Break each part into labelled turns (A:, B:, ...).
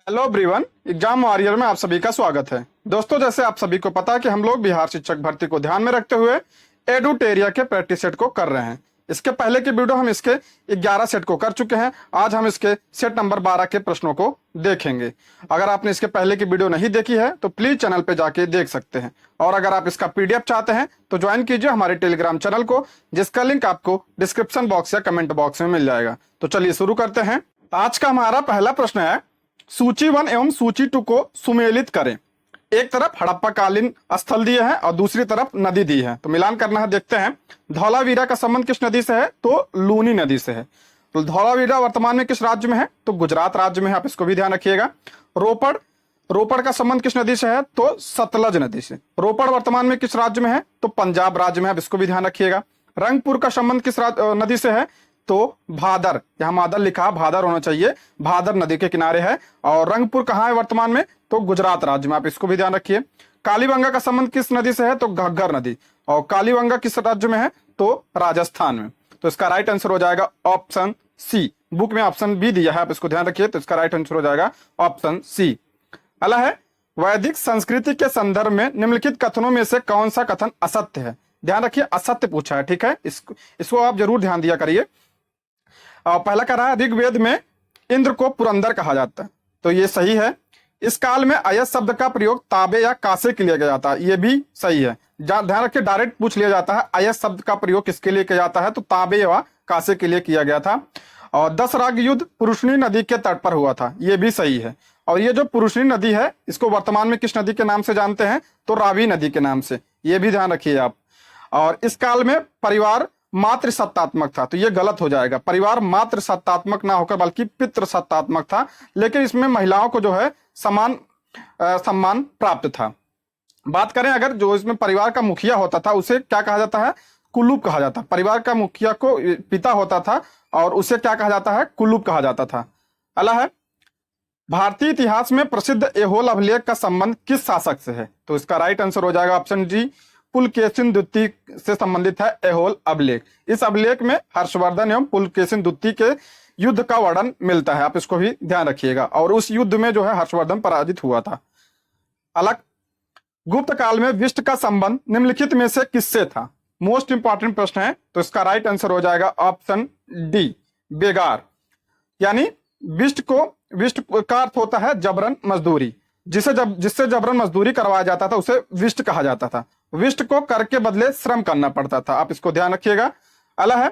A: Hello everyone, exam warrior में आप सभी का स्वागत है। दोस्तों, जैसे आप सभी को पता है कि हम लोग बिहार शिक्षक भर्ती को ध्यान में रखते हुए एडुटेरिया के प्रैक्टिस सेट को कर रहे हैं। इसके पहले की वीडियो हम इसके 11 सेट को कर चुके हैं। आज हम इसके सेट नंबर 12 के प्रश्नों को देखेंगे। अगर आपने इसके पहले की वीडियो नहीं देखी है तो प्लीज चैनल पे जाके देख सकते हैं, और अगर आप इसका पीडीएफ चाहते हैं तो ज्वाइन कीजिए हमारे टेलीग्राम चैनल को, जिसका लिंक आपको डिस्क्रिप्शन बॉक्स या कमेंट बॉक्स में मिल जाएगा। तो चलिए शुरू करते हैं। आज का हमारा पहला प्रश्न है, सूची 1 एवं सूची 2 को सुमेलित करें। एक तरफ हड़प्पाकालीन स्थल दिए हैं और दूसरी तरफ नदी दी है, तो मिलान करना है। देखते हैं, धौलावीरा का संबंध किस नदी से है? तो लूनी नदी से है। तो धौलावीरा वर्तमान में किस राज्य में है? तो गुजरात राज्य में है, आप इसको भी ध्यान रखिएगा। रोपड़ का संबंध किस नदी से है? तो सतलज नदी से। रोपड़ वर्तमान में किस राज्य में है? तो पंजाब राज्य में है, आप इसको भी ध्यान रखिएगा। रंगपुर का संबंध किस नदी से है? तो भादर, यहां मादर लिखा, भादर होना चाहिए, भादर नदी के किनारे है। और रंगपुर कहाँ है वर्तमान में? तो गुजरात राज्य में, आप इसको भी ध्यान रखिए। कालीबंगा का संबंध किस नदी से है? तो घग्गर नदी। और कालीबंगा किस राज्य में है? तो राजस्थान में। तो इसका राइट आंसर हो जाएगा ऑप्शन सी। बुक में ऑप्शन बी दिया है, आप इसको ध्यान रखिए। तो इसका राइट आंसर हो जाएगा ऑप्शन सी। अगला है, वैदिक संस्कृति के संदर्भ में निम्नलिखित कथनों में से कौन सा कथन असत्य है? ध्यान रखिए, असत्य पूछा है, ठीक है। इसको आप जरूर ध्यान दिया करिए। पहला कह रहा है, ऋग्वेद में इंद्र को पुरंदर कहा जाता है, तो ये सही है। इस काल में अयस शब्द का प्रयोग ताबे या कासे के लिए किया जाता है, ये भी सही है। ध्यान रखिए, डायरेक्ट पूछ लिया जाता है अयस शब्द का प्रयोग किसके लिए किया जाता है? तो ताबे व कासे के लिए किया गया था। और 10 राग युद्ध पुरुषनी नदी के तट पर हुआ था, ये भी सही है। और ये जो पुरुषनी नदी है, इसको वर्तमान में किस नदी के नाम से जानते हैं? तो रावी नदी के नाम से, ये भी ध्यान रखिए आप। और इस काल में परिवार मात्र सत्तात्मक था, तो ये गलत हो जाएगा। परिवार मात्र सत्तात्मक ना होकर बल्कि पितृ सत्तात्मक था, लेकिन इसमें महिलाओं को जो है समान सम्मान प्राप्त था। बात करें अगर जो इसमें परिवार का मुखिया होता था, उसे क्या कहा जाता है? कुलूप कहा जाता है। परिवार का मुखिया को पिता होता था और उसे क्या कहा जाता है? कुलूप कहा जाता था। अगला है, भारतीय इतिहास में प्रसिद्ध एहोल अभिलेख का संबंध किस शासक से है? तो इसका राइट आंसर हो जाएगा ऑप्शन डी, पुलकेशिन द्वितीय से संबंधित है एहोल अभिलेख। इस अभिलेख में हर्षवर्धन एवं पुलकेशिन द्वितीय के युद्ध का वर्णन मिलता है, आप इसको भी ध्यान रखिएगा। और उस युद्ध में जो है हर्षवर्धन पराजित हुआ था। अलग, गुप्त काल में विष्ट का संबंध निम्नलिखित में से किससे था? मोस्ट इंपॉर्टेंट प्रश्न है, तो इसका राइट आंसर हो जाएगा ऑप्शन डी, बेगार। यानी विष्ट का अर्थ होता है जबरन मजदूरी। जिससे जबरन मजदूरी करवाया जाता था उसे विष्ट कहा जाता था। विष्ट को कर के बदले श्रम करना पड़ता था, आप इसको ध्यान रखिएगा। अगला है,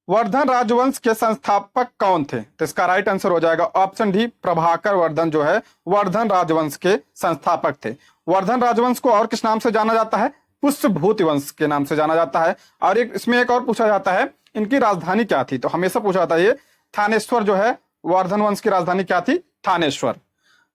A: वर्धन राजवंश के संस्थापक कौन थे? तो इसका राइट आंसर हो जाएगा ऑप्शन डी, प्रभाकर वर्धन जो है वर्धन राजवंश के संस्थापक थे। वर्धन राजवंश को और किस नाम से जाना जाता है? पुष्यभूति वंश के नाम से जाना जाता है। और इसमें एक और पूछा जाता है, इनकी राजधानी क्या थी? तो हमेशा पूछा जाता है ये, थानेश्वर जो है वर्धन वंश की राजधानी क्या थी? थानेश्वर।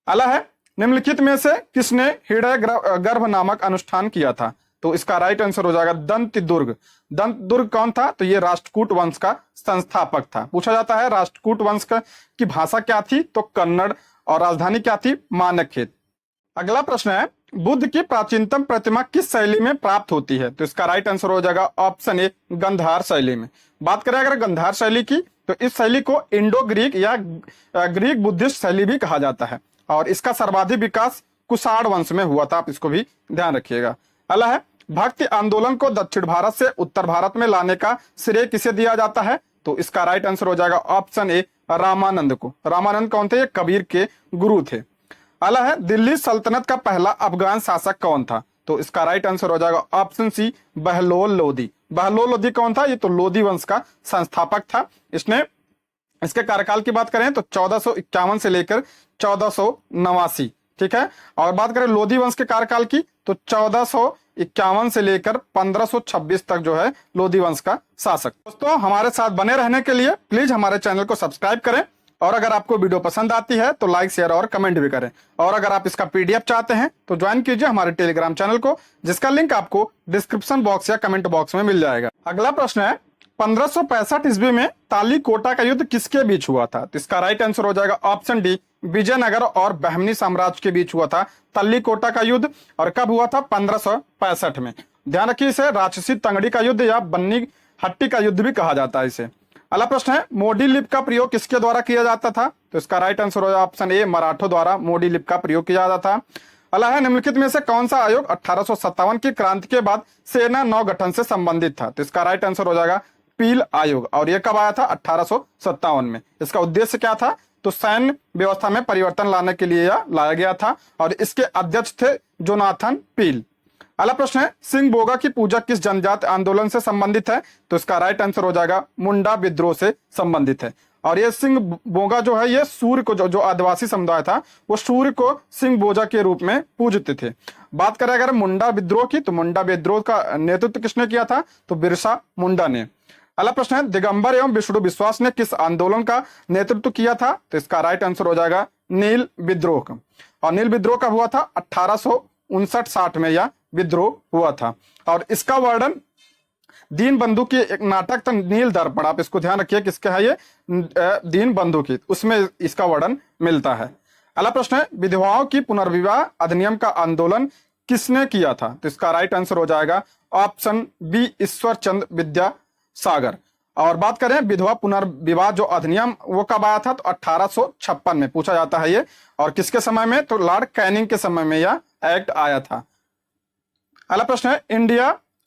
A: अगला है, निम्नलिखित में से किसने हृदय गर्भ नामक अनुष्ठान किया था? तो इसका राइट आंसर हो जाएगा दंतदुर्ग। दंतदुर्ग कौन था? तो ये राष्ट्रकूट वंश का संस्थापक था। पूछा जाता है राष्ट्रकूट वंश की भाषा क्या थी? तो कन्नड़। और राजधानी क्या थी? मानकखेत। अगला प्रश्न है, बुद्ध की प्राचीनतम प्रतिमा किस शैली में प्राप्त होती है? तो इसका राइट आंसर हो जाएगा ऑप्शन ए, गंधार शैली में। बात करें अगर गंधार शैली की, तो इस शैली को इंडो ग्रीक या ग्रीक बुद्धिस्ट शैली भी कहा जाता है। और इसका सर्वाधिक विकास कुषाण वंश में हुआ था, आप इसको भी ध्यान रखिएगा। अगला है, भक्ति आंदोलन को दक्षिण भारत से उत्तर भारत में लाने का श्रेय किसे दिया जाता है? तो इसका राइट आंसर हो जाएगा ऑप्शन ए, रामानंद को। रामानंद कौन थे? ये कबीर के गुरु थे। अगला है, दिल्ली सल्तनत का पहला अफगान शासक कौन था? तो इसका राइट आंसर हो जाएगा ऑप्शन सी, बहलोल लोदी। बहलोल लोदी कौन था? ये तो लोदी वंश का संस्थापक था। इसके कार्यकाल की बात करें तो 1451 से लेकर 1489, ठीक है। और बात करें लोधी वंश के कार्यकाल की, तो 1451 से लेकर 1526 तक जो है लोधी वंश का शासक। दोस्तों, हमारे साथ बने रहने के लिए प्लीज हमारे चैनल को सब्सक्राइब करें, और अगर आपको वीडियो पसंद आती है तो लाइक, शेयर और कमेंट भी करें। और अगर आप इसका पीडीएफ चाहते हैं तो ज्वाइन कीजिए हमारे टेलीग्राम चैनल को, जिसका लिंक आपको डिस्क्रिप्शन बॉक्स या कमेंट बॉक्स में मिल जाएगा। अगला प्रश्न है, 1565 ईस्वी में तालीकोटा का युद्ध किसके बीच हुआ था? तो इसका राइट आंसर हो जाएगा ऑप्शन डी, विजयनगर और बहमनी साम्राज्य के बीच हुआ था तल्लीकोटा का युद्ध। और कब हुआ था? 1565 में। ध्यान रखिए, इसे राक्षसी तंगड़ी का युद्ध या बन्नी हट्टी का युद्ध भी कहा जाता है इसे। अगला प्रश्न है, मोडी लिपि का प्रयोग किसके द्वारा किया जाता था? तो इसका राइट आंसर हो जाएगा ऑप्शन ए, मराठों द्वारा मोडी लिपि का प्रयोग किया जाता था। अगला है, निम्नलिखित में से कौन सा आयोग 1857 की क्रांति के बाद सेना नौ गठन से संबंधित था? तो इसका राइट आंसर हो जाएगा पील आयोग। और यह कब आया था? 1857 में। इसका उद्देश्य क्या था? तो सैन्य व्यवस्था में परिवर्तन लाने के लिए यह लाया गया था और इसके अध्यक्ष थे जोनाथन पील। अगला प्रश्न है, सिंह बोगा की पूजा किस जनजाति आंदोलन से संबंधित है? तो इसका राइट आंसर हो जाएगा मुंडा विद्रोह से संबंधित है। और ये सिंह बोगा जो है, ये सूर्य को जो आदिवासी समुदाय था वो सूर्य को सिंह बोजा के रूप में पूजते थे। बात करें अगर मुंडा विद्रोह की, तो मुंडा विद्रोह का नेतृत्व किसने किया था? तो बिरसा मुंडा ने। अगला प्रश्न है, दिगंबर एवं विष्णु विश्वास ने किस आंदोलन का नेतृत्व किया था? तो इसका राइट आंसर हो जाएगा नील विद्रोह का। और नील विद्रोह कब हुआ था? 1859-60 में यह विद्रोह हुआ था। और इसका वर्णन दीन बंधु की एक नाटक था नील दर्पण, आप इसको ध्यान रखिए, किसका है ये? दीन बंधु की, उसमें इसका वर्णन मिलता है। अगला प्रश्न है, विधवाओं की पुनर्विवाह अधिनियम का आंदोलन किसने किया था? तो इसका राइट आंसर हो जाएगा ऑप्शन बी, ईश्वर चंद्र विद्यासागर। और बात करें विधवा पुनर्विवाह जो अधिनियम वो कब आया था? तो 1856 में पूछा जाता है ये। और किसके समय में? तो लॉर्ड कैनिंग के समय में यह एक्ट आया था। अगला प्रश्न है,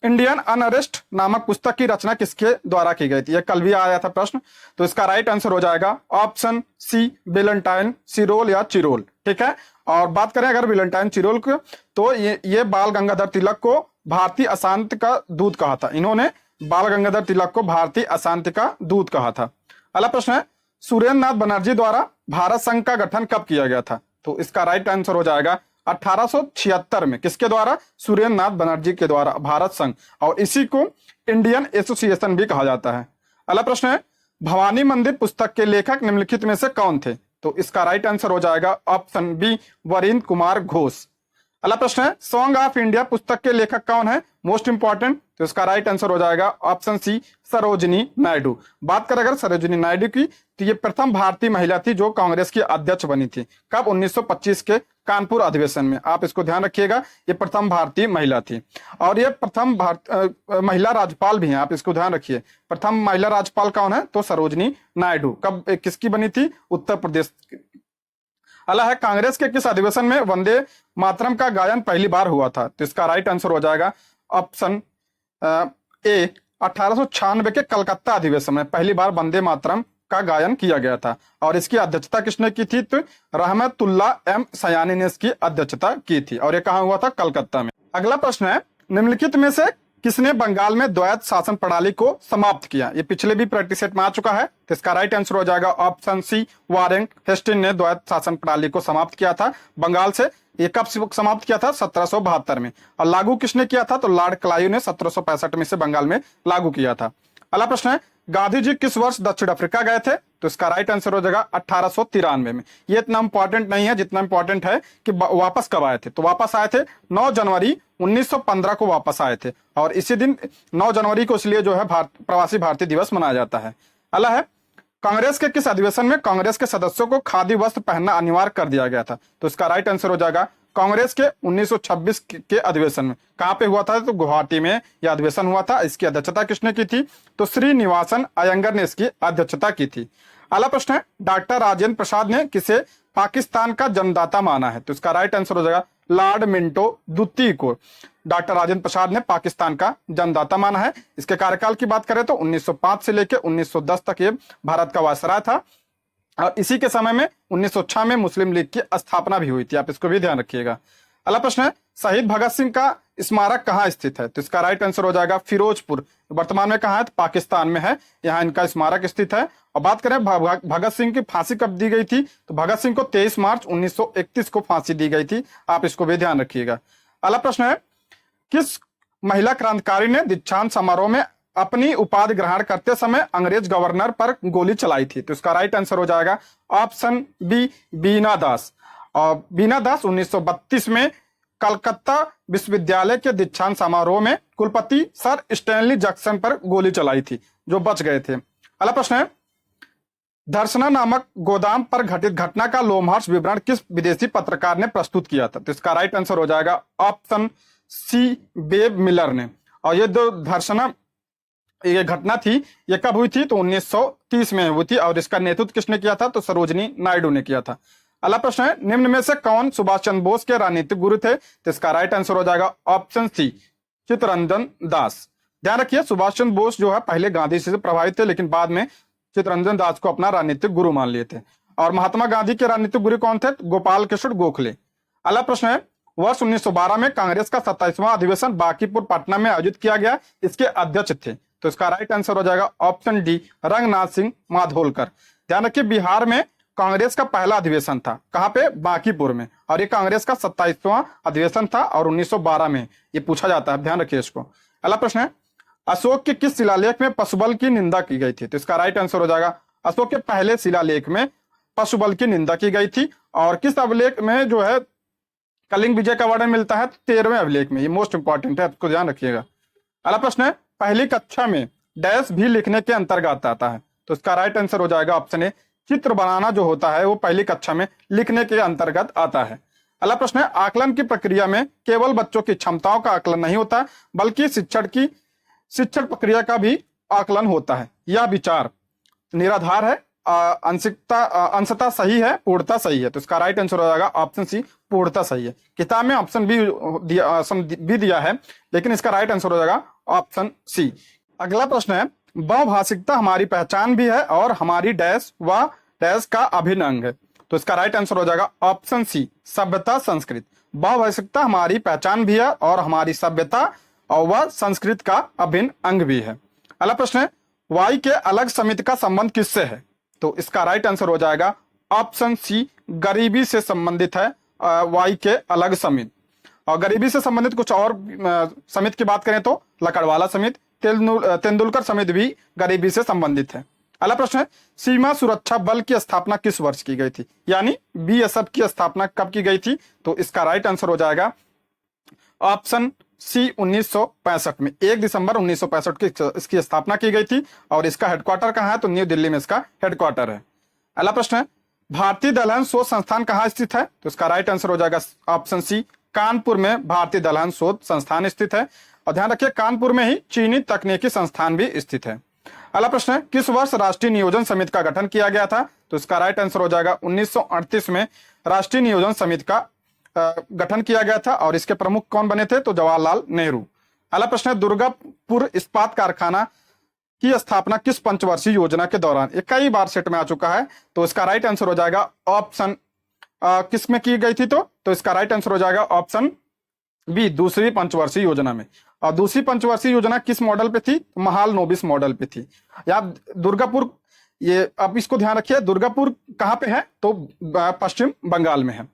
A: इंडियन अनरेस्ट नामक पुस्तक की रचना किसके द्वारा की गई थी? यह कल भी आया था प्रश्न। तो इसका राइट आंसर हो जाएगा ऑप्शन सी, वेलेंटाइन चिरोल या चिरोल। ठीक है। और बात करें अगर वेलेंटाइन चिरोल को, तो ये बाल गंगाधर तिलक को भारतीय अशांति का दूत कहा था। इन्होंने बाल गंगाधर तिलक को भारतीय अशांति का दूत कहा था। अगला प्रश्न है, सुरेंद्र नाथ बनर्जी द्वारा भारत संघ का गठन कब किया गया था? तो इसका राइट आंसर हो जाएगा 1876 में। किसके द्वारा? सुरेंद्र नाथ बनर्जी के द्वारा भारत संघ, और इसी को इंडियन एसोसिएशन भी कहा जाता है। अगला प्रश्न है, भवानी मंदिर पुस्तक के लेखक निम्नलिखित में से कौन थे? तो इसका राइट आंसर हो जाएगा ऑप्शन बी, वरिंद्र कुमार घोष। अगला प्रश्न है, सॉन्ग ऑफ इंडिया पुस्तक के लेखक कौन है? Most important. तो इसका राइट आंसर हो जाएगा ऑप्शन सी, सरोजिनी नायडू। बात करें अगर सरोजिनी नायडू की, तो ये प्रथम भारतीय महिला थी जो कांग्रेस की अध्यक्ष बनी थी। कब? 1925 के कानपुर अधिवेशन में। आप इसको ध्यान रखिएगा, ये प्रथम भारतीय महिला थी। और ये प्रथम महिला राज्यपाल भी हैं, आप इसको ध्यान रखिए। प्रथम महिला राज्यपाल कौन है? तो सरोजिनी नायडू। कब किसकी बनी थी? उत्तर प्रदेश। अगला है, कांग्रेस के किस अधिवेशन में वंदे मातरम का गायन पहली बार हुआ था? तो इसका राइट आंसर हो जाएगा ऑप्शन ए, 1896 के कलकत्ता अधिवेशन में पहली बार वंदे मातरम का गायन किया गया था। और इसकी अध्यक्षता किसने की थी? तो रहमतुल्ला एम सयानी ने इसकी अध्यक्षता की थी। और ये कहाँ हुआ था? कलकत्ता में। अगला प्रश्न है, निम्नलिखित में से किसने बंगाल में द्वैत शासन प्रणाली को समाप्त किया? ये पिछले भी प्रैक्टिस सेट में आ चुका है। तो इसका राइट आंसर हो जाएगा ऑप्शन सी, वारेन हेस्टिंग ने द्वैत शासन प्रणाली को समाप्त किया था बंगाल से। ये कब समाप्त किया था? 1772 में। और लागू किसने किया था? तो लॉर्ड क्लाइव ने 1765 में से बंगाल में लागू किया था। अगला प्रश्न है, गांधी जी किस वर्ष दक्षिण अफ्रीका गए थे? तो इसका राइट आंसर हो जाएगा 1893 में। ये इतना इंपॉर्टेंट नहीं है जितना इंपॉर्टेंट है कि वापस कब आए थे। तो वापस आए थे 9 जनवरी 1915 को वापस आए थे। और इसी दिन 9 जनवरी को इसलिए जो है प्रवासी भारतीय दिवस मनाया जाता है। अगला है, कांग्रेस के किस अधिवेशन में कांग्रेस के सदस्यों को खादी वस्त्र पहनना अनिवार्य कर दिया गया था? तो इसका राइट आंसर हो जाएगा कांग्रेस के 1926 के अधिवेशन में। कहां पे हुआ था? तो गुवाहाटी में यह अधिवेशन हुआ था। इसकी अध्यक्षता किसने की थी? तो श्रीनिवासन अयंगर ने इसकी अध्यक्षता की थी। अगला प्रश्न है, डॉक्टर राजेंद्र प्रसाद ने किसे पाकिस्तान का जन्मदाता माना है? तो इसका राइट आंसर हो जाएगा लॉर्ड मिंटो द्वितीय को डॉक्टर राजेंद्र प्रसाद ने पाकिस्तान का जन्मदाता माना है। इसके कार्यकाल की बात करें तो 1905 से लेकर 1910 तक ये भारत का वायसराय था। और इसी के समय में 1906 में मुस्लिम लीग की स्थापना भी हुई थी। आप इसको भी ध्यान रखिएगा। अगला प्रश्न है, शहीद भगत सिंह का स्मारक कहाँ स्थित है? तो इसका राइट आंसर हो जाएगा फिरोजपुर। वर्तमान में कहाँ है? तो पाकिस्तान में है। यहाँ इनका स्मारक स्थित है। और बात करें भगत सिंह की फांसी कब दी गई थी? तो भगत सिंह को 23 मार्च 1931 को फांसी दी गई थी। आप इसको भी ध्यान रखिएगा। अगला प्रश्न है, किस महिला क्रांतिकारी ने दीक्षांत समारोह में अपनी उपाधि ग्रहण करते समय अंग्रेज गवर्नर पर गोली चलाई थी? तो इसका राइट आंसर हो जाएगा ऑप्शन बी, बीना दास। और बीना दास 1932 में कलकत्ता विश्वविद्यालय के दीक्षांत समारोह में कुलपति सर स्टैनली जैक्सन पर गोली चलाई थी, जो बच गए थे। अगला प्रश्न है, धर्षणा नामक गोदाम पर घटित घटना का लोमहर्ष विवरण किस विदेशी पत्रकार ने प्रस्तुत किया था? तो इसका राइट आंसर हो जाएगा ऑप्शन सी, बेब मिलर ने। और ये दो धर्षणा ये घटना थी, ये कब हुई थी? तो 1930 में हुई थी, और इसका नेतृत्व किसने किया था? तो सरोजनी नायडू ने किया था। अगला प्रश्न है, निम्न में से कौन सुभाष चंद्र बोस के राजनीतिक गुरु थे? तो इसका राइट आंसर हो जाएगा ऑप्शन सी, चित्तरंजन दास। ध्यान रखिए, सुभाष चंद्र बोस जो है पहले गांधी से प्रभावित थे, लेकिन बाद में चित्तरंजन दास को अपना राजनीतिक गुरु मान लिए थे। और महात्मा गांधी के राजनीतिक गुरु कौन थे? गोपाल कृष्ण गोखले। अगला प्रश्न है, वर्ष 1912 में कांग्रेस का 27वां अधिवेशन बांकीपुर पटना में आयोजित किया गया, इसके अध्यक्ष थे? तो इसका राइट आंसर हो जाएगा ऑप्शन डी, रंगनाथ सिंह माधोलकर। ध्यान रखिए, बिहार में कांग्रेस का पहला अधिवेशन था, कहां पे? बांकीपुर में, और ये कांग्रेस का 27वां अधिवेशन था और 1912 में ये पूछा जाता है, ध्यान रखिए इसको। अगला प्रश्न है, अशोक के किस शिलालेख में पशुबल की निंदा की गई थी? तो इसका राइट आंसर हो जाएगा, अशोक के पहले शिलालेख में पशुबल की निंदा की गई थी। और किस अभिलेख में जो है कलिंग विजय का वर्णन मिलता है? 13वें अभिलेख में। ये मोस्ट इंपॉर्टेंट है, आपको ध्यान रखिएगा। अगला प्रश्न है, पहली कक्षा में डैश भी लिखने के अंतर्गत आता है? तो इसका राइट आंसर हो जाएगा ऑप्शन ए, चित्र बनाना जो होता है वो पहली कक्षा में लिखने के अंतर्गत आता है। अगला प्रश्न है, आकलन की प्रक्रिया में केवल बच्चों की क्षमताओं का आकलन नहीं होता, बल्कि शिक्षण प्रक्रिया का भी आकलन होता है। यह विचार निराधार है, अंशतः सही है, पूर्णतः सही है? तो इसका राइट आंसर हो जाएगा ऑप्शन सी, पूर्णतः सही है। किताब में ऑप्शन बी दिया है, लेकिन इसका राइट आंसर हो जाएगा ऑप्शन सी। अगला प्रश्न है, बहुभाषिकता हमारी पहचान भी है और हमारी डैश व डैश का अभिन्न अंग है? तो इसका राइट आंसर हो जाएगा ऑप्शन सी, सभ्यता संस्कृत। बहुभाषिकता हमारी पहचान भी है और हमारी सभ्यता और वह संस्कृत का अभिन्न अंग भी है। अगला प्रश्न है, वाई के अलग समिति का संबंध किससे है? तो इसका राइट आंसर हो जाएगा ऑप्शन सी, गरीबी से संबंधित है वाई के अलग समिति। और गरीबी से संबंधित कुछ और समिति की बात करें तो लकड़वाला समिति, तेंदुलकर समिति भी गरीबी से संबंधित है। अगला प्रश्न है, सीमा सुरक्षा बल की स्थापना किस वर्ष की गई थी? यानी बीएसएफ की स्थापना कब की गई थी? तो इसका राइट आंसर हो जाएगा ऑप्शन सी, 1965 में। 1 दिसंबर 1965 की इसकी स्थापना की गई थी, और इसका हेडक्वार्टर कहाँ है? तो न्यू दिल्ली में इसका हेडक्वार्टर है। अगला प्रश्न है, भारतीय दलहन शोध संस्थान कहाँ स्थित है? तो इसका राइट आंसर हो जाएगा ऑप्शन सी, कानपुर में भारतीय दलहन शोध संस्थान स्थित है। और ध्यान रखिए, कानपुर में ही चीनी तकनीकी संस्थान भी स्थित है। अगला प्रश्न है, किस वर्ष राष्ट्रीय नियोजन समिति का गठन किया गया था? तो इसका राइट आंसर हो जाएगा 1938 में राष्ट्रीय नियोजन समिति का गठन किया गया था, और इसके प्रमुख कौन बने थे? तो जवाहरलाल नेहरू। अगला प्रश्न है, दुर्गापुर इस्पात कारखाना की स्थापना किस पंचवर्षीय योजना के दौरान? ये कई बार सेट में आ चुका है, तो इसका राइट आंसर हो जाएगा ऑप्शन किस में की गई थी? तो इसका राइट आंसर हो जाएगा ऑप्शन बी, दूसरी पंचवर्षीय योजना में। और दूसरी पंचवर्षीय योजना किस मॉडल पे थी? महालनोबिस मॉडल पे थी। या दुर्गापुर, ये अब इसको ध्यान रखिए, दुर्गापुर कहाँ पे है? तो पश्चिम बंगाल में है।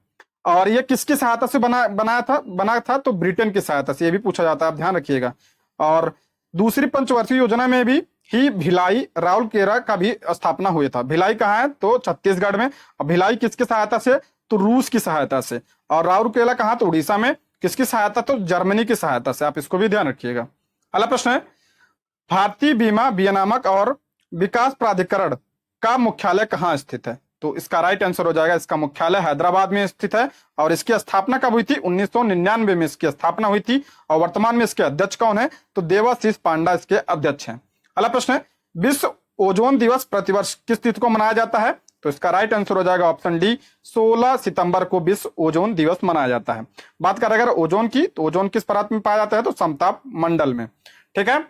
A: और ये किसकी सहायता से बना था? तो ब्रिटेन की सहायता से, ये भी पूछा जाता है, आप ध्यान रखिएगा। और दूसरी पंचवर्षीय योजना में भी ही भिलाई राउरकेला का भी स्थापना हुआ था। भिलाई कहाँ है? तो छत्तीसगढ़ में। और भिलाई किसकी सहायता से? तो रूस की सहायता से। और राउरकेला कहाँ? तो उड़ीसा में। किसकी सहायता? तो जर्मनी की सहायता से। आप इसको भी ध्यान रखिएगा। अगला प्रश्न है, भारतीय बीमा विनियामक और विकास प्राधिकरण का मुख्यालय कहाँ स्थित है? तो इसका राइट आंसर हो जाएगा, इसका मुख्यालय हैदराबाद में स्थित है। और इसकी स्थापना कब हुई थी? 1999 में इसकी स्थापना हुई थी। और वर्तमान में इसके अध्यक्ष कौन है? तो देवाशीष पांडा इसके अध्यक्ष हैं। अगला प्रश्न है, विश्व ओजोन दिवस प्रतिवर्ष किस तिथि को मनाया जाता है? तो इसका राइट आंसर हो जाएगा ऑप्शन डी, 16 सितंबर को विश्व ओजोन दिवस मनाया जाता है। बात करें अगर ओजोन की, तो ओजोन किस परत में पाया जाता है? तो समताप मंडल में। ठीक है।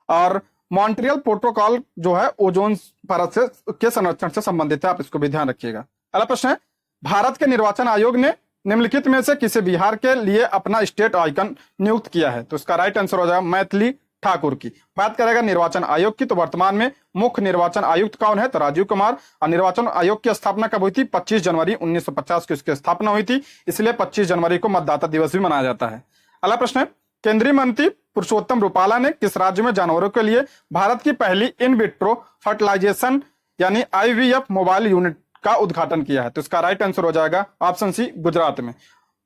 A: और मॉन्ट्रियल प्रोटोकॉल जो है ओजोन परत से के संरक्षण से संबंधित है, आप इसको भी ध्यान रखिएगा। अगला प्रश्न है, भारत के निर्वाचन आयोग ने निम्नलिखित में से किसे बिहार के लिए अपना स्टेट आइकन नियुक्त किया है? तो इसका राइट आंसर हो जाएगा मैथिली ठाकुर की। बात करेगा निर्वाचन आयोग की, तो वर्तमान में मुख्य निर्वाचन आयुक्त कौन है? तो राजीव कुमार। और निर्वाचन आयोग की स्थापना कब हुई थी? 25 जनवरी 1950 की इसकी स्थापना हुई थी, इसलिए 25 जनवरी को मतदाता दिवस भी मनाया जाता है। अगला प्रश्न है, केंद्रीय मंत्री पुरुषोत्तम रूपाला ने किस राज्य में जानवरों के लिए भारत की पहली इन विट्रो फर्टिलाइजेशन यानी IVF मोबाइल यूनिट का उद्घाटन किया है? तो इसका राइट आंसर हो जाएगा ऑप्शन सी, गुजरात में।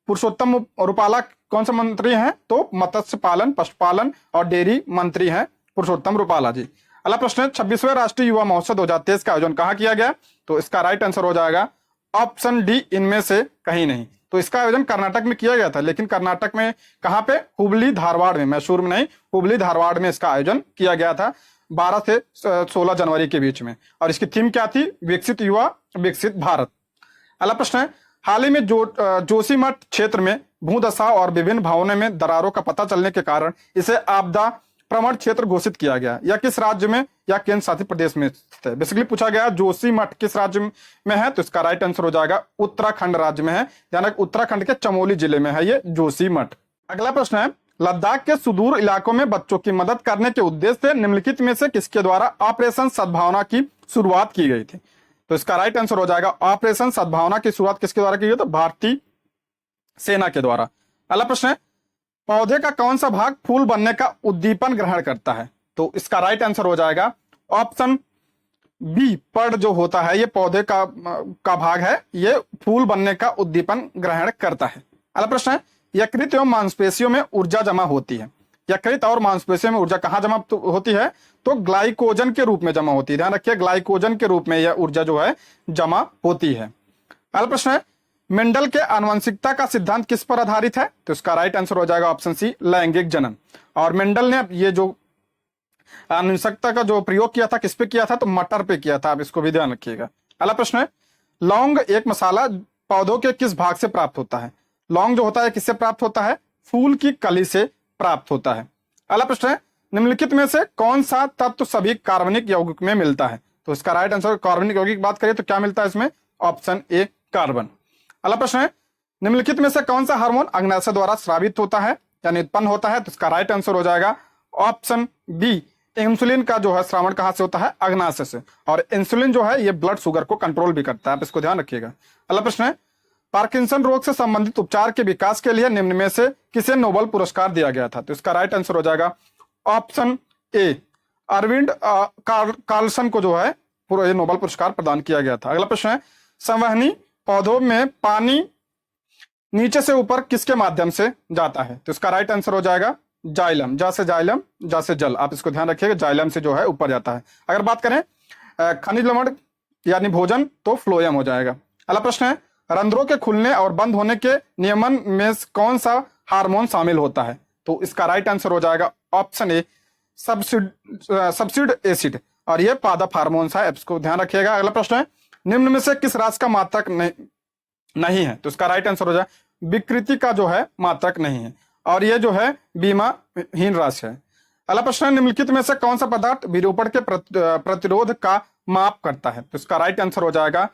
A: पुरुषोत्तम रूपाला कौन से मंत्री हैं? तो मत्स्य पालन, पशुपालन और डेयरी मंत्री हैं पुरुषोत्तम रूपाला जी। अगला प्रश्न है, 26वें राष्ट्रीय युवा महोत्सव 2023 का आयोजन कहाँ किया गया? तो इसका राइट आंसर हो जाएगा ऑप्शन डी, इनमें से कहीं नहीं। तो इसका आयोजन कर्नाटक में किया गया था, लेकिन कर्नाटक में कहाँ पे? हुबली धारवाड़ में, मैसूर में नहीं, हुबली धारवाड़ में इसका आयोजन किया गया था 12 से 16 जनवरी के बीच में। और इसकी थीम क्या थी? विकसित युवा विकसित भारत। अगला प्रश्न है, हाल ही में जोशीमठ क्षेत्र में भूदशा और विभिन्न भवनों में दरारों का पता चलने के कारण इसे आपदा प्रवण क्षेत्र घोषित किया गया। यह किस राज्य में या केंद्र शासित प्रदेश में स्थित है? बेसिकली पूछा गया जोशीमठ किस राज्य में है, तो इसका राइट आंसर हो जाएगा उत्तराखंड राज्य में है। ध्यान रखिए, उत्तराखंड के चमोली जिले में है ये जोशीमठ। अगला प्रश्न है, लद्दाख के सुदूर इलाकों में बच्चों की मदद करने के उद्देश्य से निम्नलिखित में से किसके द्वारा ऑपरेशन सद्भावना की शुरुआत की गई थी? तो इसका राइट आंसर हो जाएगा ऑपरेशन सद्भावना की शुरुआत किसके द्वारा की गई? तो भारतीय सेना के द्वारा। अगला प्रश्न है, पौधे का कौन सा भाग फूल बनने का उद्दीपन ग्रहण करता है? तो इसका राइट आंसर हो जाएगा ऑप्शन बी, पर्ण जो होता है ये पौधे का भाग है, ये फूल बनने का उद्दीपन ग्रहण करता है। अगला प्रश्न है, यकृत एवं मांसपेशियों में ऊर्जा जमा होती है। यकृत और मांसपेशियों में ऊर्जा कहाँ जमा होती है? तो ग्लाइकोजन के रूप में जमा होती है। ध्यान रखिए, ग्लाइकोजन के रूप में यह ऊर्जा जो है जमा होती है। अगला प्रश्न है, मेंडल के आनुवंशिकता का सिद्धांत किस पर आधारित है? तो इसका राइट आंसर हो जाएगा ऑप्शन सी, लैंगिक जनन। और मेंडल ने ये जो आनुवंशिकता का जो प्रयोग किया था किस पे किया था? तो मटर पे किया था, आप इसको भी ध्यान रखिएगा। अगला प्रश्न है, लौंग एक मसाला पौधों के किस भाग से प्राप्त होता है? लौंग जो होता है किससे प्राप्त होता है? फूल की कली से प्राप्त होता है। अगला प्रश्न है, निम्नलिखित में से कौन सा तत्व सभी कार्बनिक यौगिक में मिलता है? तो इसका राइट आंसर, कार्बनिक यौगिक की बात करें तो क्या मिलता है इसमें? Option A, carbon. अगला प्रश्न है, निम्नलिखित में से कौन सा हार्मोन अग्नाशय द्वारा स्रावित होता है यानी उत्पन्न होता है? तो इसका राइट आंसर हो जाएगा ऑप्शन बी, इंसुलिन का जो है श्रावण कहां से होता है? अग्नाशय से। और इंसुलिन जो है ये ब्लड शुगर को कंट्रोल भी करता है, आप इसको ध्यान रखिएगा। अगला प्रश्न है, पार्किंसन रोग से संबंधित उपचार के विकास के लिए निम्न में से किसे नोबेल पुरस्कार दिया गया था? तो इसका राइट आंसर हो जाएगा ऑप्शन ए, अरविंद कार्लसन को जो है पूरा नोबेल पुरस्कार प्रदान किया गया था। अगला प्रश्न है, संवहनी पौधों में पानी नीचे से ऊपर किसके माध्यम से जाता है? तो इसका राइट आंसर हो जाएगा जाइलम, जा से जल, आप इसको ध्यान रखिएगा, जाइलम से जो है ऊपर जाता है। अगर बात करें खनिज लवण यानी भोजन तो फ्लोएम हो जाएगा। अगला प्रश्न है, रंध्रों के खुलने और बंद होने के नियमन में कौन सा हार्मोन शामिल होता है? तो इसका राइट आंसर हो जाएगा ऑप्शन ए, सब्सिड एसिड, और ये पादप हार्मोन है, इसको ध्यान रखिएगा। अगला प्रश्न है, निम्न में से किस राशि का मात्रक नहीं है? तो इसका राइट आंसर हो जाए विकृति का जो है मात्रक नहीं है, और ये जो है बीमाहीन राशि है। अगला प्रश्न है, निम्नलिखित में से कौन सा पदार्थ विरूपण के प्रतिरोध का माप करता है? तो इसका राइट आंसर हो जाएगा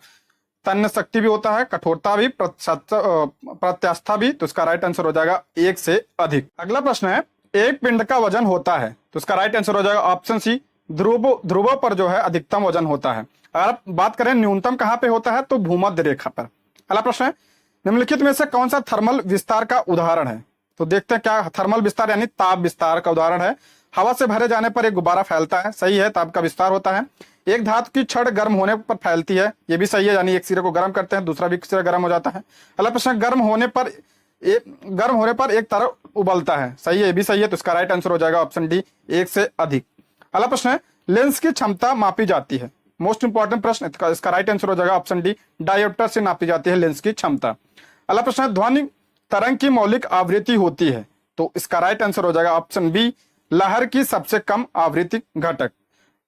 A: तन्य शक्ति भी होता है, कठोरता भी, प्रत्यास्था भी। तो इसका राइट आंसर हो जाएगा 1 से अधिक। अगला प्रश्न है, एक पिंड का वजन होता है? तो इसका राइट आंसर हो जाएगा ऑप्शन सी, ध्रुवों पर जो है अधिकतम वजन होता है। अगर आप बात करें न्यूनतम कहां पे होता है? तो भूमध्य रेखा पर। अगला प्रश्न है, निम्नलिखित में से कौन सा थर्मल विस्तार का उदाहरण है? तो देखते हैं क्या थर्मल विस्तार यानी ताप विस्तार का उदाहरण है। हवा से भरे जाने पर एक गुब्बारा फैलता है, सही है, ताप का विस्तार होता है। एक धातु की छड़ गर्म होने पर फैलती है, ये भी सही है, यानी एक सिरे को गर्म करते हैं दूसरा भी सिरा गर्म हो जाता है। अगला प्रश्न, गर्म होने पर एक तरफ उबलता है, सही है, ये भी सही है। तो इसका राइट आंसर हो जाएगा ऑप्शन डी, 1 से अधिक। अगला प्रश्न है, लेंस की क्षमता मापी जाती है? मोस्ट इंपॉर्टेंट प्रश्न, इसका राइट आंसर हो जाएगा ऑप्शन डी, डायोप्टर से नापी जाती है लेंस की क्षमता। अगला प्रश्न है, ध्वनि तरंग की मौलिक आवृत्ति होती है? तो इसका राइट आंसर हो जाएगा ऑप्शन बी, लहर की सबसे कम आवृत्ति घटक।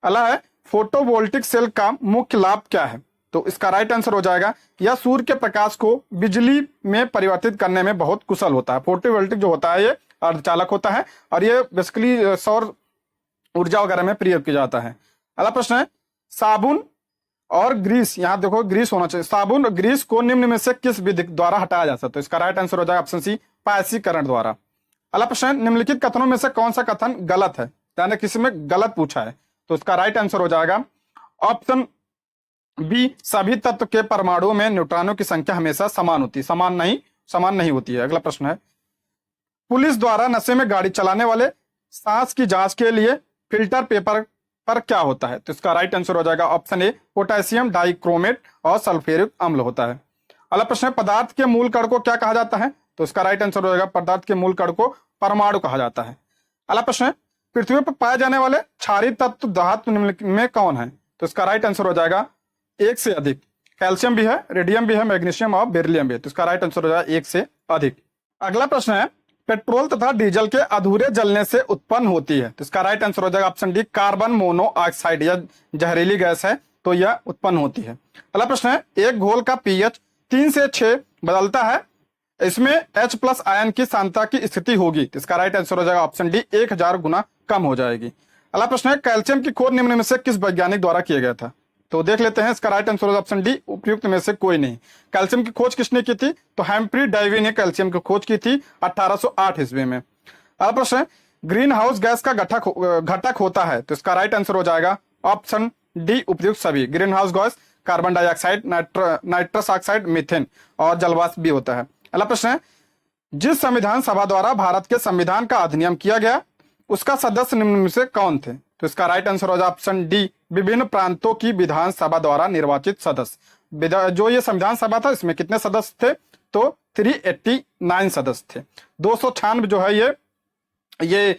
A: अगला है, फोटोवोल्टिक सेल का मुख्य लाभ क्या है? तो इसका राइट आंसर हो जाएगा, यह सूर्य के प्रकाश को बिजली में परिवर्तित करने में बहुत कुशल होता है। फोटोवोल्टिक जो होता है ये अर्धचालक होता है, और ये बेसिकली सौर ऊर्जा वगैरह में प्रयोग किया जाता है। अगला प्रश्न है, साबुन और ग्रीस, यहां देखो ग्रीस होना चाहिए, साबुन और ग्रीस को निम्न में से किस विधि द्वारा हटाया जा सकता है? तो इसका राइट आंसर हो जाएगा ऑप्शन सी, पायसीकरण द्वारा। अगला प्रश्न है, निम्नलिखित कथनों में से कौन सा कथन गलत है? यानी किसी में गलत पूछा है, तो इसका राइट आंसर हो जाएगा ऑप्शन बी, सभी तत्व के परमाणुओं में न्यूट्रॉनों की संख्या हमेशा समान होती है, समान नहीं होती है। अगला प्रश्न है, पुलिस द्वारा नशे में गाड़ी चलाने वाले सांस की जांच के लिए फिल्टर पेपर पर क्या होता है? तो इसका राइट आंसर हो जाएगा ऑप्शन ए, पोटेशियम डाइक्रोमेट और सल्फ्यूरिक अम्ल होता है। अगला प्रश्न है, पदार्थ के मूल कण को क्या कहा जाता है? तो इसका राइट आंसर हो जाएगा पदार्थ के मूल कण को परमाणु कहा जाता है। अगला प्रश्न है, पृथ्वी पर पाए जाने वाले क्षारीय तत्व धातु निम्नलिखित में कौन है? तो इसका राइट आंसर हो जाएगा 1 से अधिक। कैल्शियम भी है, रेडियम भी है, मैग्नीशियम और बेरिलियम भी है। तो इसका राइट आंसर हो जाएगा 1 से अधिक। अगला प्रश्न है, पेट्रोल तथा डीजल के अधूरे जलने से उत्पन्न होती है। तो इसका राइट आंसर हो जाएगा ऑप्शन डी, कार्बन मोनोऑक्साइड। यह जहरीली गैस है, तो यह उत्पन्न होती है। अगला प्रश्न है, एक घोल का पीएच 3 से 6 बदलता है, इसमें H+ आयन की सांद्रता की स्थिति होगी। तो इसका राइट आंसर हो जाएगा ऑप्शन डी, 1000 गुना कम हो जाएगी। अगला प्रश्न है, कैल्शियम की खोज निम्न में से किस वैज्ञानिक द्वारा किया गया था? तो देख लेते हैं, इसका राइट आंसर ऑप्शन डी, उपयुक्त में से कोई नहीं। कैल्शियम की खोज किसने की थी? तो हैम्फ्री डेवी ने कैल्शियम की खोज की थी 1808 ईस्वी में। अगला प्रश्न है, ग्रीन हाउस गैस का घटक होता है। तो इसका राइट आंसर हो जाएगा ऑप्शन डी, उपयुक्त सभी। Green house gas carbon dioxide, nitrous oxide, methane और जलवाष्प भी होता है। अगला प्रश्न है, जिस संविधान सभा द्वारा भारत के संविधान का अधिनियम किया गया, उसका सदस्य निम्न में से कौन थे? तो इसका राइट आंसर हो जाएगा ऑप्शन डी, विभिन्न प्रांतों की विधानसभा द्वारा निर्वाचित सदस्य। जो ये संविधान सभा था, इसमें कितने सदस्य थे? तो 389 सदस्य थे। 296 जो है ये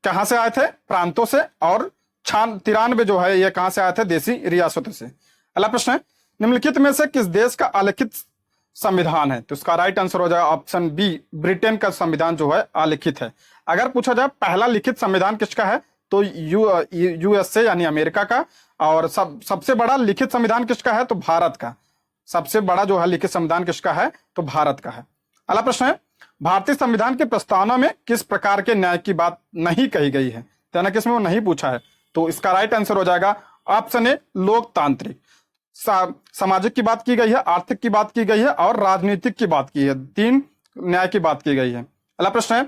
A: कहां से आए थे? प्रांतों से। और 93 जो है ये कहां से आए थे? देसी रियासतों से। अगला प्रश्न है, निम्नलिखित में से किस देश का अलिखित संविधान है? तो इसका राइट आंसर हो जाएगा ऑप्शन बी, ब्रिटेन का संविधान जो है अलिखित है। अगर पूछा जाए पहला लिखित संविधान किसका है, तो यूएसए यानी अमेरिका का। और सबसे बड़ा लिखित संविधान किसका है? तो भारत का। सबसे बड़ा जो है लिखित संविधान किसका है? तो भारत का है। अगला प्रश्न है, भारतीय संविधान के प्रस्तावना में किस प्रकार के न्याय की बात नहीं कही गई है? यानी किसमें वो नहीं पूछा है। तो इसका राइट आंसर हो जाएगा ऑप्शन ए, लोकतांत्रिक। सामाजिक की बात की गई है, आर्थिक की बात की गई है और राजनीतिक की बात की है। 3 न्याय की बात की गई है। अगला प्रश्न है,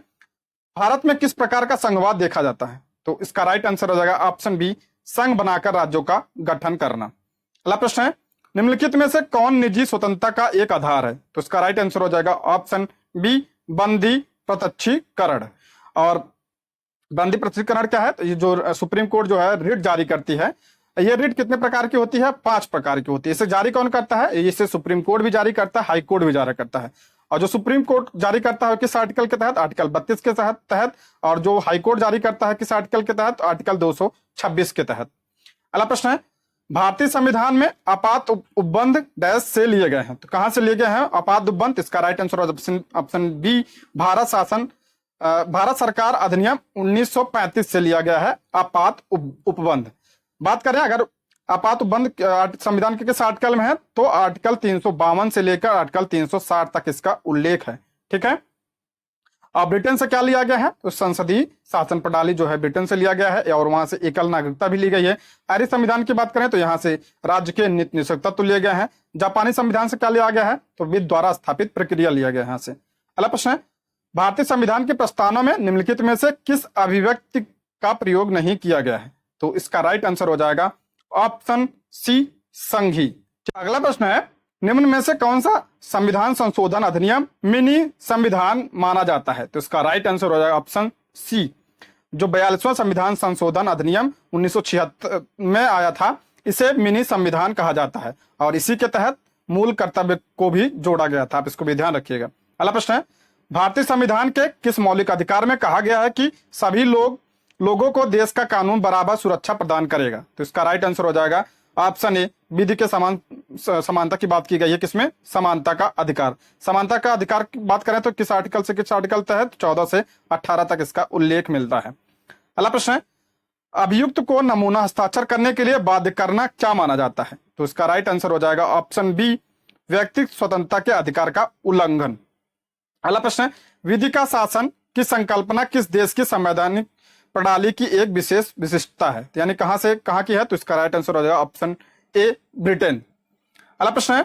A: भारत में किस प्रकार का संघवाद देखा जाता है? तो इसका राइट आंसर हो जाएगा ऑप्शन बी, संघ बनाकर राज्यों का गठन करना। अगला प्रश्न है, निम्नलिखित में से कौन निजी स्वतंत्रता का एक आधार है? तो इसका राइट आंसर हो जाएगा ऑप्शन बी, बंदी प्रत्यक्षीकरण। और बंदी प्रत्यक्षीकरण क्या है? तो ये जो सुप्रीम कोर्ट जो है रिट जारी करती है, ये रिट कितने प्रकार की होती है? 5 प्रकार की होती है। इसे जारी कौन करता है? इसे सुप्रीम कोर्ट भी जारी करता है, हाई कोर्ट भी जारी करता है। और जो सुप्रीम कोर्ट जारी करता है किस आर्टिकल के तहत? आर्टिकल 32 के तहत। और जो हाई कोर्ट जारी करता है किस आर्टिकल के तहत? आर्टिकल 226 के तहत। अगला प्रश्न है, भारतीय संविधान में आपात उपबंध डैश से लिए गए हैं। तो कहां से लिए गए हैं आपात उपबंध? इसका right answer option B, Bharat सरकार अधिनियम 1935 से लिया गया है आपात उपबंध। बात करें अगर आपात उपबंध संविधान के किस आर्टिकल में है, तो आर्टिकल 352 से लेकर आर्टिकल 360 तक इसका उल्लेख है। ठीक है। और ब्रिटेन से क्या लिया गया है? तो संसदीय शासन प्रणाली जो है ब्रिटेन से लिया गया है, और वहां से एकल नागरिकता भी ली गई है। आयरिश संविधान की बात करें तो यहाँ से राज्य के निःशक्तत्व तो लिए गए हैं। जापानी संविधान से क्या लिया गया है? तो विधि द्वारा स्थापित प्रक्रिया लिया गया है यहाँ से। अगला प्रश्न है, भारतीय संविधान के प्रस्तावना में निम्नलिखित में से किस अभिव्यक्ति का प्रयोग नहीं किया गया है? तो इसका राइट आंसर हो जाएगा ऑप्शन सी, संघी। अगला प्रश्न है, निम्न में से कौन सा संविधान संशोधन अधिनियम मिनी संविधान माना जाता है? तो इसका राइट आंसर हो जाएगा ऑप्शन सी, जो 42वां संविधान संशोधन अधिनियम 1976 में आया था, इसे मिनी संविधान कहा जाता है। और इसी के तहत मूल कर्तव्य को भी जोड़ा गया था, आप इसको भी ध्यान रखिएगा। अगला प्रश्न है, भारतीय संविधान के किस मौलिक अधिकार में कहा गया है कि सभी लोगों को देश का कानून बराबर सुरक्षा प्रदान करेगा? तो इसका राइट आंसर हो जाएगा ऑप्शन ए, विधि के समानता की बात की गई है। किसमें? समानता का अधिकार। समानता का अधिकार की बात करें तो किस आर्टिकल से किस आर्टिकल तहत? 14 से 18 तक इसका उल्लेख मिलता है। अगला प्रश्न है, अभियुक्त को नमूना हस्ताक्षर करने के लिए बाध्य करना क्या माना जाता है? तो इसका राइट आंसर हो जाएगा ऑप्शन बी, व्यक्तिगत स्वतंत्रता के अधिकार का उल्लंघन। अगला प्रश्न है, विधि का शासन की संकल्पना किस देश की संवैधानिक प्रणाली की एक विशेष विशिष्टता है? यानी कहां की है? तो इसका राइट आंसर हो जाएगा ऑप्शन ए, ब्रिटेन। अगला प्रश्न है,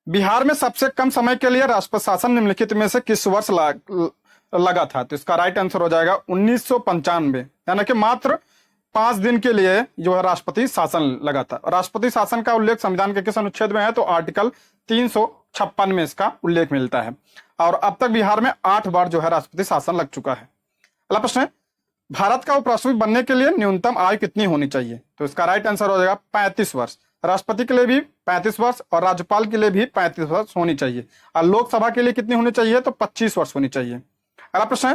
A: बिहार में सबसे कम समय के लिए राष्ट्रपति शासन निम्नलिखित में से किस वर्ष लगा था? तो इसका राइट आंसर हो जाएगा 1995, यानी कि मात्र 5 दिन के लिए जो है राष्ट्रपति शासन लगा था। राष्ट्रपति शासन का उल्लेख संविधान के किस अनुच्छेद में है? तो आर्टिकल 356 में इसका उल्लेख मिलता है। और अब तक बिहार में 8 बार जो है राष्ट्रपति शासन लग चुका है। अगला प्रश्न है, भारत का उपराष्ट्रपति बनने के लिए न्यूनतम आयु कितनी होनी चाहिए? तो इसका राइट आंसर हो जाएगा 35 वर्ष। राष्ट्रपति के लिए भी 35 वर्ष और राज्यपाल के लिए भी 35 वर्ष होनी चाहिए। और लोकसभा के लिए कितनी होनी चाहिए? तो 25 वर्ष होनी चाहिए। अगला प्रश्न है,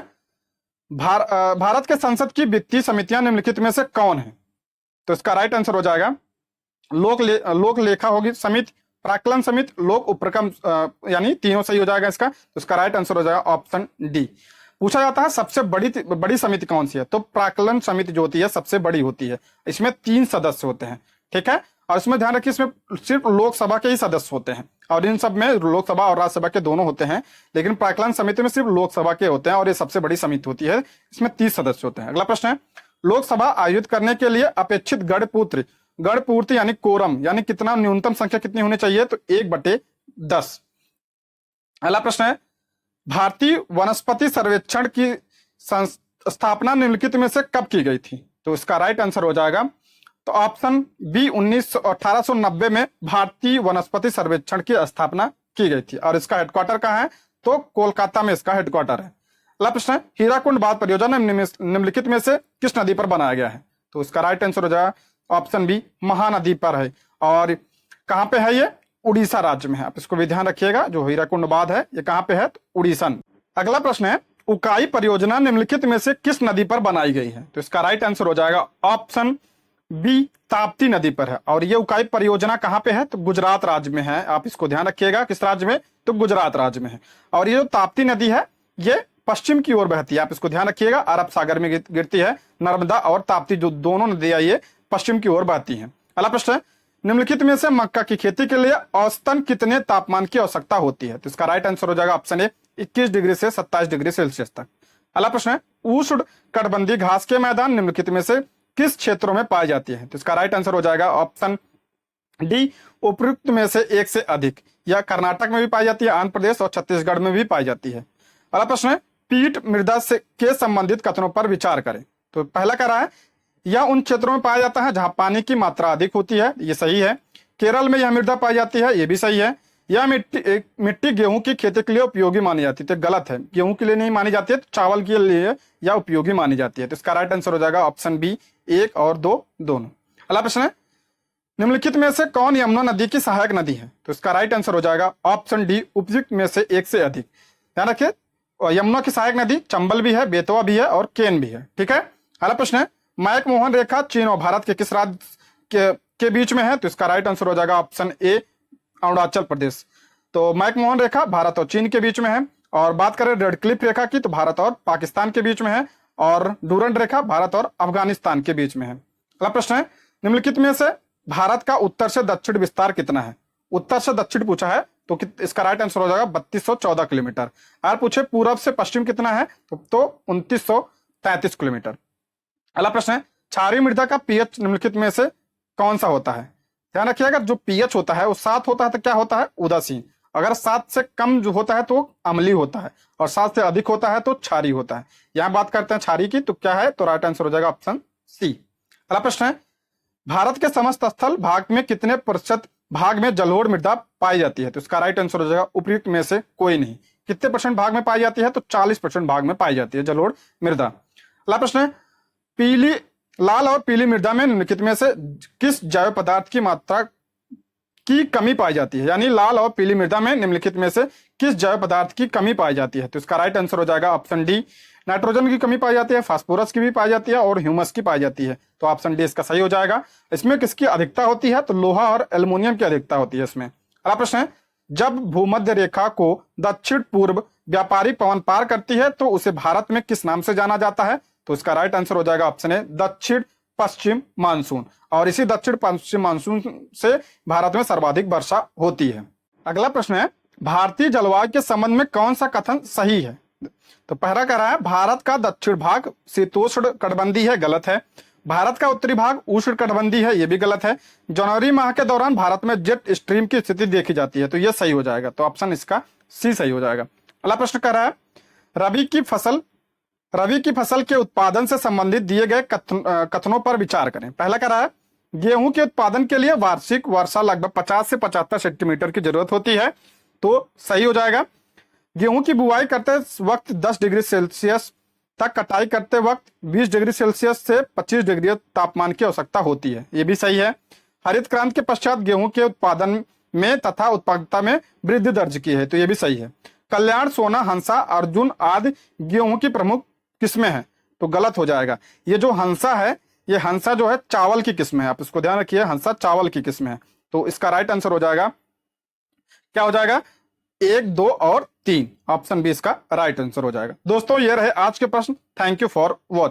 A: भारत के संसद की वित्तीय समितियां निम्नलिखित में से कौन है? तो इसका राइट आंसर हो जाएगा लोक लेखा होगी समिति, प्राक्कलन समिति, लोक उपक्रम, यानी तीनों सही हो जाएगा इसका। तो इसका राइट आंसर हो जाएगा ऑप्शन डी। पूछा जाता है सबसे बड़ी समिति कौन सी है, तो प्राक्कलन समिति जो होती है सबसे बड़ी होती है। इसमें 3 सदस्य होते हैं, ठीक है। और इसमें ध्यान रखिए इसमें सिर्फ लोकसभा के ही सदस्य होते हैं, और इन सब में लोकसभा और राज्यसभा के दोनों होते हैं, लेकिन प्राक्कलन समिति में सिर्फ लोकसभा के होते हैं और ये सबसे बड़ी समिति होती है। इसमें 30 सदस्य होते हैं। अगला प्रश्न है, लोकसभा आयोजित करने के लिए अपेक्षित गण पूर्ति यानी कोरम यानी कितना, न्यूनतम संख्या कितनी होनी चाहिए, तो 1/10। अगला प्रश्न है, भारतीय वनस्पति सर्वेक्षण की स्थापना निम्नलिखित में से कब की गई थी, तो इसका राइट आंसर हो जाएगा तो ऑप्शन बी 1890 में भारतीय वनस्पति सर्वेक्षण की स्थापना की गई थी। और इसका हेडक्वार्टर कहाँ है, तो कोलकाता में इसका हेडक्वार्टर है। अगला प्रश्न है, हीराकुंड बांध परियोजना निम्नलिखित में से किस नदी पर बनाया गया है, तो इसका राइट आंसर हो जाएगा ऑप्शन बी महानदी पर है। और कहां पे है ये, उड़ीसा राज्य में है। आप इसको भी ध्यान रखिएगा, जो हीराकुंड बांध है ये कहां पे है, तो उड़ीसा। अगला प्रश्न है, उकाई परियोजना निम्नलिखित में से किस नदी पर बनाई गई है, तो इसका राइट आंसर हो जाएगा ऑप्शन बी ताप्ती नदी पर है। और ये उकाई परियोजना कहां पे है, तो गुजरात राज्य में है। आप इसको ध्यान रखिएगा, किस राज्य में, तो गुजरात राज्य में है। और ये जो ताप्ती नदी है ये पश्चिम की ओर बहती है। आप इसको ध्यान रखिएगा, अरब सागर में गिरती है। नर्मदा और ताप्ती जो दोनों नदियां ये पश्चिम की ओर बहती हैं। अगला प्रश्न है, निम्नलिखित में से मक्का की खेती के लिए औसतन कितने तापमान की आवश्यकता होती है, तो इसका राइट आंसर हो जाएगा ऑप्शन ए 21 डिग्री से 27 डिग्री सेल्सियस तक। अगला प्रश्न है, उष्ण कटिबंधीय घास के मैदान निम्नलिखित में से किस क्षेत्रों में पाई जाती है, तो इसका राइट आंसर हो जाएगा ऑप्शन डी उपयुक्त में से एक से अधिक। यह कर्नाटक में भी पाई जाती है, आंध्र प्रदेश और छत्तीसगढ़ में भी पाई जाती है। अगला प्रश्न है, पीट मृदा से के संबंधित कथनों पर विचार करें, तो पहला कह रहा है यह उन क्षेत्रों में पाया जाता है जहां पानी की मात्रा अधिक होती है, ये सही है। केरल में यह मृदा पाई जाती है, ये भी सही है। यह मिट्टी गेहूं की खेती के लिए उपयोगी मानी जाती है, तो गलत है, गेहूं के लिए नहीं मानी जाती है, तो चावल के लिए यह उपयोगी मानी जाती है। तो इसका राइट आंसर हो जाएगा ऑप्शन बी 1 और 2 दोनों। अगला प्रश्न है, निम्नलिखित में से कौन यमुना नदी की सहायक नदी है, तो इसका राइट आंसर हो जाएगा ऑप्शन डी उपयुक्त में से एक से अधिक। ध्यान रखिए, यमुना की सहायक नदी चंबल भी है, बेतवा भी है और केन भी है, ठीक है। अगला प्रश्न है, मैकमोहन रेखा चीन और भारत के किस राज्य के बीच में है, तो इसका राइट आंसर हो जाएगा ऑप्शन ए अरुणाचल प्रदेश। तो मैकमोहन रेखा भारत और चीन के बीच में है। और बात करें रेड क्लिफ रेखा की, तो भारत और पाकिस्तान के बीच में है। और डूरंड रेखा भारत और अफगानिस्तान के बीच में है। अगला प्रश्न है, निम्नलिखित में से भारत का उत्तर से दक्षिण विस्तार कितना है, उत्तर से दक्षिण पूछा है, तो इसका राइट आंसर हो जाएगा 3214 किलोमीटर। अगर पूछे पूरब से पश्चिम कितना है, तो 2933 किलोमीटर। अगला प्रश्न है, क्षारीय मृदा का पीएच निम्नलिखित में से कौन सा होता है। ध्यान रखिएगा, जो पीएच होता है वो 7 होता है तो क्या होता है, उदासीन। अगर 7 से कम जो होता है तो अम्लीय होता है, और 7 से अधिक होता है तो क्षारीय होता है। यहां बात करते हैं क्षारीय की, तो क्या है, तो राइट आंसर हो जाएगा ऑप्शन सी। अगला प्रश्न है, भारत के समस्त स्थल भाग में कितने प्रतिशत भाग में जलोढ़ मृदा पाई जाती है, तो इसका राइट आंसर हो जाएगा उपयुक्त में से कोई नहीं। कितने परसेंट भाग में पाई जाती है, तो 40% भाग में पाई जाती है जलोढ़ मृदा। अगला प्रश्न है, लाल और पीली मृदा में निम्नलिखित में से किस जैव पदार्थ की मात्रा की कमी पाई जाती है, यानी लाल और पीली मृदा में निम्नलिखित में से किस जैव पदार्थ की कमी पाई जाती है, तो इसका राइट आंसर हो जाएगा ऑप्शन डी नाइट्रोजन की कमी पाई जाती है, फास्फोरस की भी पाई जाती है और ह्यूमस की पाई जाती है। तो ऑप्शन डी इसका सही हो जाएगा। इसमें किसकी अधिकता होती है, तो लोहा और एल्युमिनियम की अधिकता होती है इसमें। अगला प्रश्न है, जब भूमध्य रेखा को दक्षिण पूर्व व्यापारी पवन पार करती है तो उसे भारत में किस नाम से जाना जाता है, तो इसका राइट आंसर हो जाएगा ऑप्शन ए दक्षिण पश्चिम मानसून। और इसी दक्षिण पश्चिम मानसून से भारत में सर्वाधिक वर्षा होती है। अगला प्रश्न है, भारतीय जलवायु के संबंध में कौन सा कथन सही है, तो पहला कह रहा है भारत का दक्षिण भाग शीतोष्ण कटिबंधीय है, गलत है। भारत का उत्तरी भाग उष्ण कटिबंधीय है, यह भी गलत है। जनवरी माह के दौरान भारत में जेट स्ट्रीम की स्थिति देखी जाती है, तो यह सही हो जाएगा। तो ऑप्शन इसका सी सही हो जाएगा। अगला प्रश्न कह रहा है, रबी की फसल के उत्पादन से संबंधित दिए गए कथनों पर विचार करें। पहला कह रहा है, गेहूं के उत्पादन के लिए वार्षिक वर्षा लगभग 50 से 75 सेंटीमीटर की जरूरत होती है, तो सही हो जाएगा। गेहूं की बुआई करते वक्त 10 डिग्री सेल्सियस तक, कटाई करते वक्त 20 डिग्री सेल्सियस से 25 डिग्री तापमान की आवश्यकता होती है, ये भी सही है। हरित क्रांति के पश्चात गेहूं के उत्पादन में तथा उत्पादकता में वृद्धि दर्ज की है, तो ये भी सही है। कल्याण, सोना, हंसा, अर्जुन आदि गेहूं की प्रमुख किस्में हैं, तो गलत हो जाएगा। ये जो हंसा है ये हंसा जो है चावल की किस्म है, आप इसको ध्यान रखिए, हंसा चावल की किस्म है। तो इसका राइट आंसर हो जाएगा, क्या हो जाएगा, 1, 2 और 3, ऑप्शन बी इसका राइट आंसर हो जाएगा। दोस्तों ये रहे आज के प्रश्न। Thank you for watching.